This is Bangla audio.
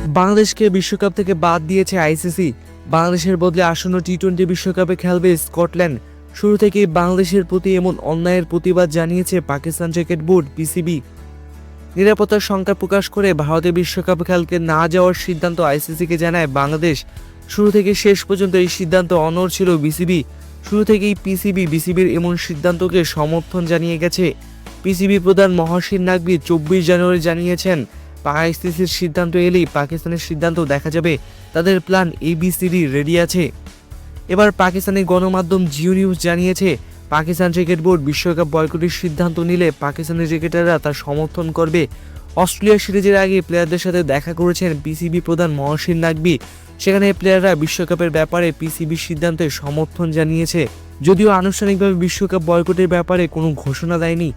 বাংলাদেশকে বিশ্বকাপ থেকে বাদ দিয়েছে আইসিসি। বাংলাদেশের বদলে আসন্ন টি-20 বিশ্বকাপে খেলবে স্কটল্যান্ড। শুরু থেকেই বাংলাদেশের প্রতি এমন অন্যায়ের প্রতিবাদ জানিয়েছে পাকিস্তান ক্রিকেট বোর্ড পিসিবি। নিরাপত্তার শঙ্কা প্রকাশ করে ভারতে বিশ্বকাপ খেলতে না যাওয়ার সিদ্ধান্ত আইসিসিকে জানায় বাংলাদেশ। শুরু থেকে শেষ পর্যন্ত এই সিদ্ধান্ত অনড় ছিল বিসিবি। শুরু থেকেই বিসিবির এমন সিদ্ধান্তকে সমর্থন জানিয়ে গেছে। পিসিবি প্রধান মহসিন নাকভি 24 জানুয়ারি জানিয়েছেন, আইসিসির সিদ্ধান্ত এলেই পাকিস্তানের সিদ্ধান্ত দেখা যাবে। তাদের প্ল্যান এবিসিডি রেডি আছে। এবার পাকিস্তানি গণমাধ্যম জিও নিউজ জানিয়েছে, পাকিস্তান ক্রিকেট বোর্ড বিশ্বকাপ বয়কটের সিদ্ধান্ত নিলে পাকিস্তানি ক্রিকেটাররা তা সমর্থন করবে। অস্ট্রেলিয়া সিরিজের আগে প্লেয়ারদের সাথে দেখা করেছেন পিসিবি প্রধান মহসিন নাকভি। সেখানে প্লেয়াররা বিশ্বকাপের ব্যাপারে পিসিবির সিদ্ধান্তে সমর্থন জানিয়েছে, যদিও আনুষ্ঠানিকভাবে বিশ্বকাপ বয়কটের ব্যাপারে কোনো ঘোষণা দেয়নি।